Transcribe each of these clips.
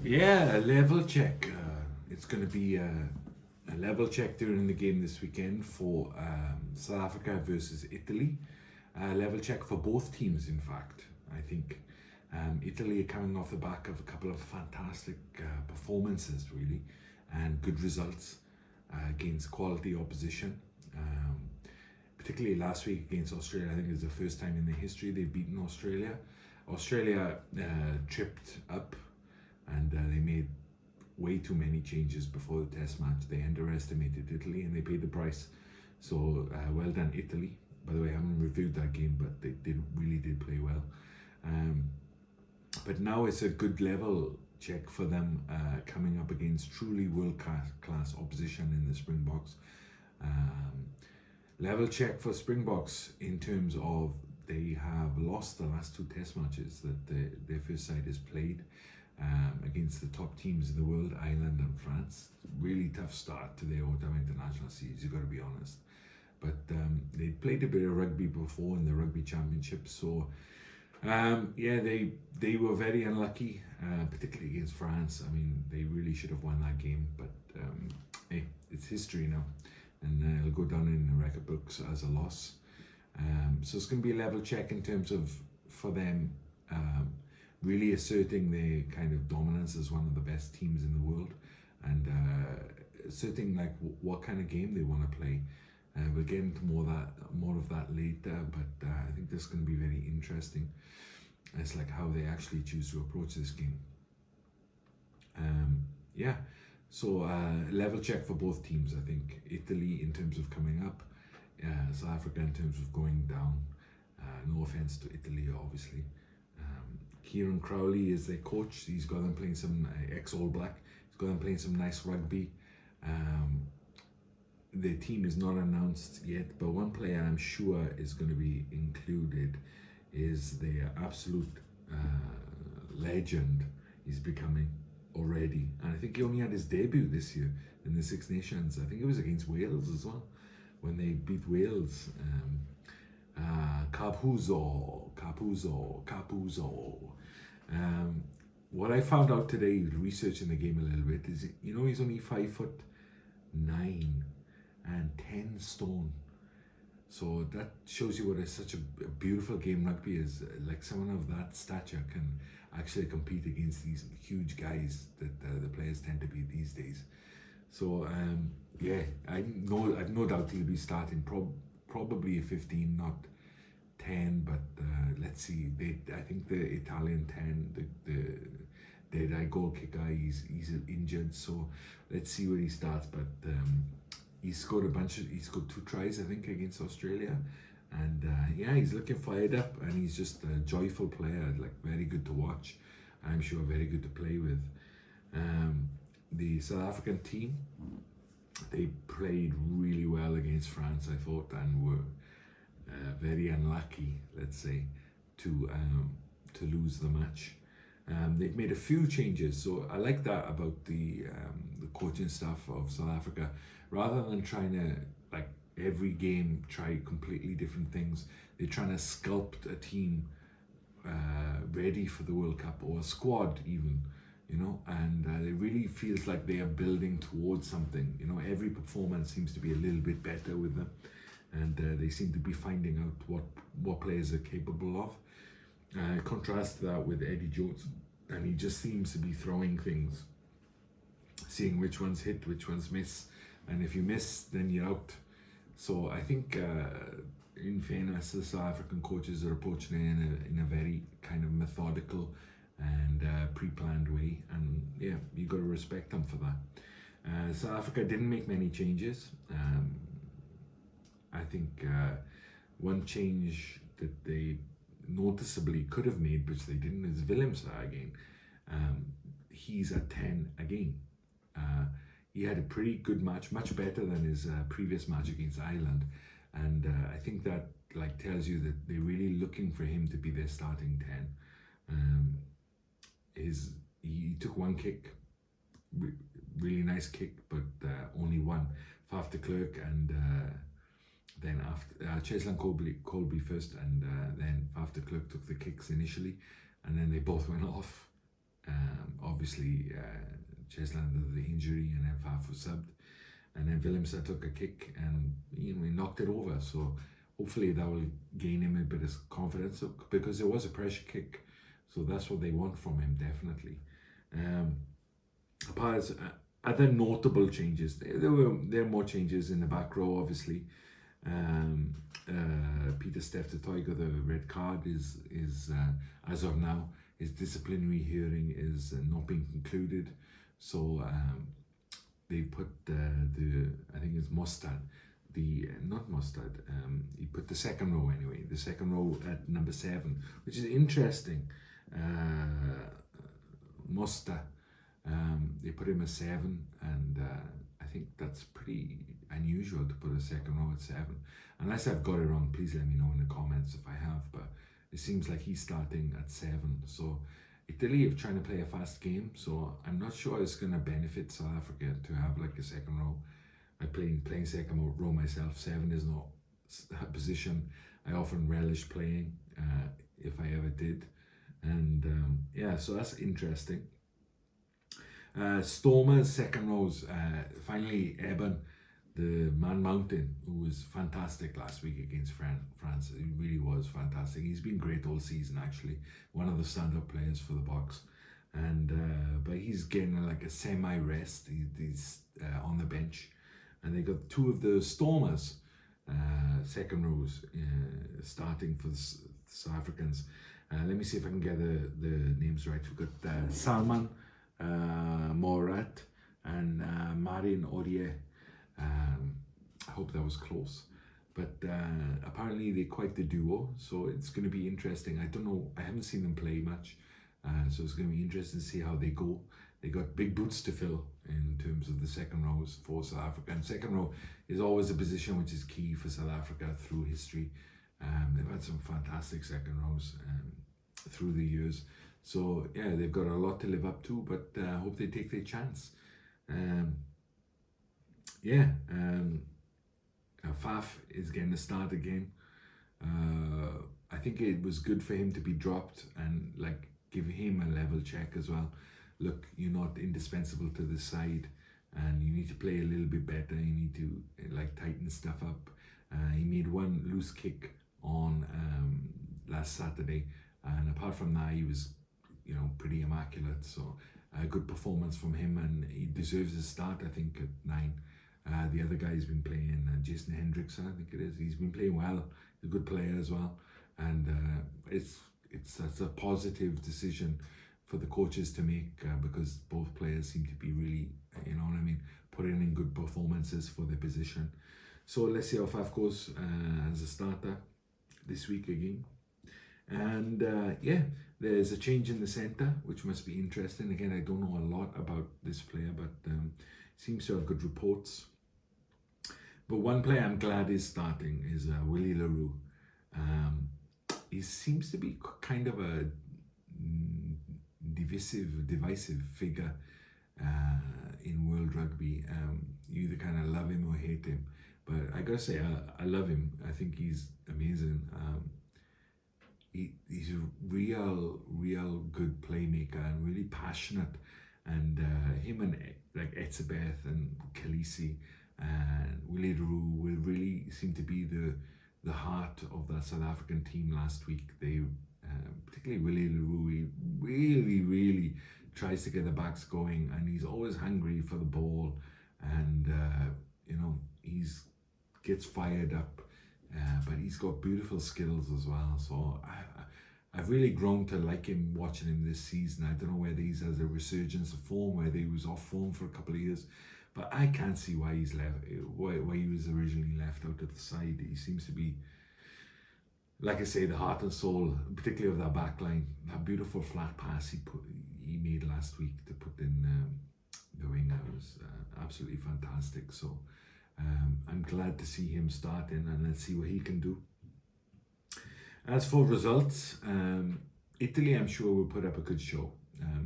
Yeah, a level check. It's going to be a level check during the game this weekend for South Africa versus Italy. A level check for both teams, in fact. I think Italy are coming off the back of a couple of fantastic performances, really, and good results against quality opposition. Particularly last week against Australia, I think it was the first time in their history they've beaten Australia. Australia tripped up and they made way too many changes before the test match. They underestimated Italy and they paid the price. So well done, Italy. By the way, I haven't reviewed that game, but they really did play well. But now it's a good level check for them coming up against truly world-class opposition in the Springboks. Level check for Springboks in terms of they have lost the last two test matches that their first side has played against the top teams in the world, Ireland and France. Really tough start to their autumn international series, you've got to be honest. But they played a bit of rugby before in the Rugby Championship, so yeah, they were very unlucky, particularly against France. I mean, they really should have won that game, but hey, it's history now, and it'll go down in the record books as a loss. So it's going to be a level check in terms of, for them, really asserting their kind of dominance as one of the best teams in the world, and asserting like what kind of game they want to play. We'll get into more of that later, but I think this is going to be very interesting. It's like how they actually choose to approach this game. Yeah, so level check for both teams. I think Italy in terms of coming up, South Africa in terms of going down. No offense to Italy, obviously. Kieran Crowley is their coach. He's got them playing some ex-All Black. He's got them playing some nice rugby. The team is not announced yet, but one player I'm sure is going to be included is their absolute legend he's becoming already. And I think he only had his debut this year in the Six Nations. I think it was against Wales as well, when they beat Wales. Capuzzo. What I found out today, researching the game a little bit, is he's only 5'9" and 10 stone. So that shows you what such a beautiful game rugby is. Like someone of that stature can actually compete against these huge guys that the players tend to be these days. So yeah, I've no doubt he'll be starting probably a 15, not 10, but let's see. I think the Italian 10, the dead-eye goal kicker, he's injured, so let's see where he starts. But he scored two tries, I think, against Australia, and yeah, he's looking fired up, and he's just a joyful player, like very good to watch. I'm sure very good to play with. The South African team, they played really well against France, I thought, and were very unlucky, let's say, to lose the match. They've made a few changes, so I like that about the coaching staff of South Africa. Rather than trying to, like, every game try completely different things, they're trying to sculpt a team ready for the World Cup, or a squad even, and it really feels like they are building towards something. Every performance seems to be a little bit better with them, and they seem to be finding out what players are capable of. Contrast that with Eddie Jones, and he just seems to be throwing things, seeing which ones hit, which ones miss, and if you miss, then you're out. So I think, in fairness, the South African coaches are approaching it in a very kind of methodical and pre-planned way, and yeah, you got to respect them for that. South Africa didn't make many changes. I think one change that they noticeably could have made, which they didn't, is Willemse again. He's at 10 again. He had a pretty good match, much better than his previous match against Ireland, and I think that tells you that they're really looking for him to be their starting 10. He took one kick, really nice kick, but only one. Faf de Klerk and then after Cheslin Colby first, and then Faf de Klerk took the kicks initially, and then they both went off. obviously Chesland had the injury, and then Faf was subbed, and then Willemse took a kick and he knocked it over. So hopefully that will gain him a bit of confidence, because it was a pressure kick. So that's what they want from him, definitely. Apart as other notable changes, there are more changes in the back row, obviously. Peter Steftoy got the red card. Is as of now, his disciplinary hearing is not being concluded. So they put the I think it's Mostad, not Mostad. He put the second row anyway. The second row at number 7, which is interesting. Mosta, they put him at 7, and I think that's pretty unusual to put a second row at 7. Unless I've got it wrong, please let me know in the comments if I have. But it seems like he's starting at 7. So Italy are trying to play a fast game, so I'm not sure it's going to benefit South Africa to have like a second row. I playing second row myself. 7 is not a position I often relish playing, if I ever did. And yeah, so that's interesting. Stormers second rows, finally Eben, the Man Mountain, who was fantastic last week against France. He really was fantastic. He's been great all season, actually. One of the stand-up players for the Boks. And but he's getting like a semi-rest. He's on the bench. And they got 2 of the Stormers, second rows, starting for the South Africans. Let me see if I can get the names right. We've got Salman Morat and Marin Aurier. I hope that was close. But apparently they're quite the duo, so it's going to be interesting. I don't know, I haven't seen them play much, so it's going to be interesting to see how they go. They got big boots to fill in terms of the second rows for South Africa. And second row is always a position which is key for South Africa through history. They've had some fantastic second rows through the years. So yeah, they've got a lot to live up to, but I hope they take their chance. Faf is getting a start again. I think it was good for him to be dropped and like give him a level check as well. Look, you're not indispensable to the side, and you need to play a little bit better. You need to like tighten stuff up. He made 1 loose kick on last Saturday, and apart from that, he was, pretty immaculate. So a good performance from him, and he deserves a start, I think, at 9. The other guy's been playing, Jason Hendrickson, I think it is. He's been playing well. He's a good player as well, and it's a positive decision for the coaches to make, because both players seem to be really, putting in good performances for their position. So let's see how Faf goes as a starter this week again. And there's a change in the centre, which must be interesting. Again, I don't know a lot about this player, but seems to have good reports. But one player I'm glad is starting is Willie Leroux. He seems to be kind of a divisive figure in world rugby. You either kind of love him or hate him. But I gotta say, I love him. I think he's amazing. He's a real good playmaker and really passionate. And him and like Etzebeth and Khaleesi and Willie Leroux will really seem to be the heart of that South African team last week. They particularly Willie Leroux, he really tries to get the backs going, and he's always hungry for the ball, and he's gets fired up, but he's got beautiful skills as well. So I've really grown to like him, watching him this season. I don't know whether he's has a resurgence of form, whether he was off form for a couple of years, but I can't see why he's left, why he was originally left out of the side. He seems to be, like I say, the heart and soul, particularly of that back line. That beautiful flat pass he made last week to put in the winger was absolutely fantastic. So I'm glad to see him starting, and let's see what he can do. As for results, Italy, I'm sure, will put up a good show.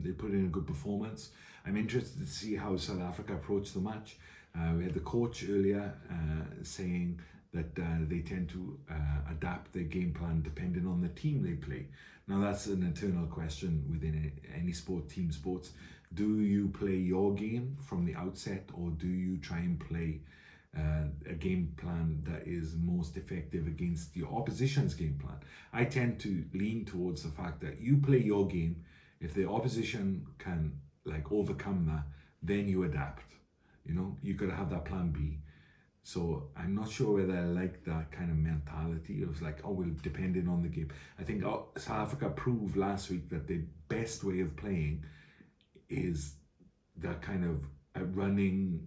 They put in a good performance. I'm interested to see how South Africa approach the match. We had the coach earlier saying that they tend to adapt their game plan depending on the team they play. Now that's an eternal question within any sport, team sports. Do you play your game from the outset, or do you try and play a game plan that is most effective against your opposition's game plan? I tend to lean towards the fact that you play your game. If the opposition can like overcome that, then you adapt. You know, you got to have that plan B. So I'm not sure whether I like that kind of mentality of like, oh, well, depending on the game. I think South Africa proved last week that the best way of playing is that kind of a running,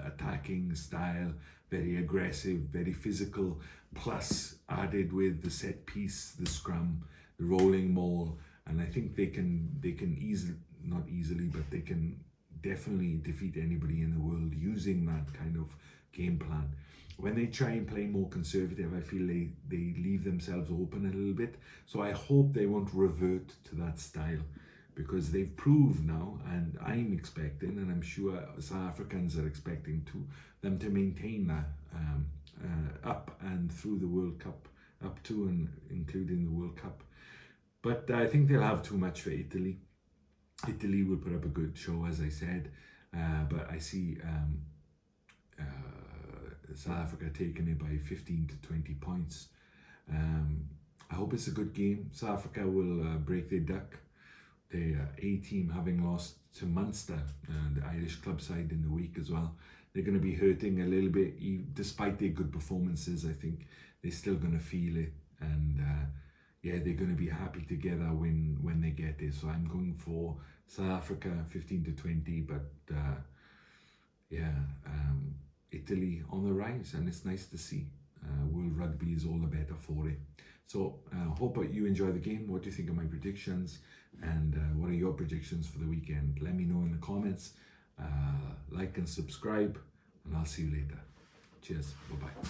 attacking style, very aggressive, very physical, plus added with the set piece, the scrum, the rolling maul, and I think they can easily, not easily, but they can definitely defeat anybody in the world using that kind of game plan. When they try and play more conservative, I feel they leave themselves open a little bit. So I hope they won't revert to that style, because they've proved now, and I'm expecting, and I'm sure South Africans are expecting them to maintain that up and through the World Cup, up to and including the World Cup. But I think they'll have too much for Italy. Italy will put up a good show, as I said, but I see South Africa taking it by 15 to 20 points. I hope it's a good game. South Africa will break their duck. The A team having lost to Munster, the Irish club side, in the week as well. They're going to be hurting a little bit, despite their good performances. I think they're still going to feel it, and yeah, they're going to be happy together when they get it. So I'm going for South Africa 15 to 20, but yeah, Italy on the rise, and it's nice to see. World Rugby is all the better for it. So hope you enjoy the game. What do you think of my predictions? And what are your predictions for the weekend? Let me know in the comments. Like and subscribe, and I'll see you later. Cheers. Bye-bye.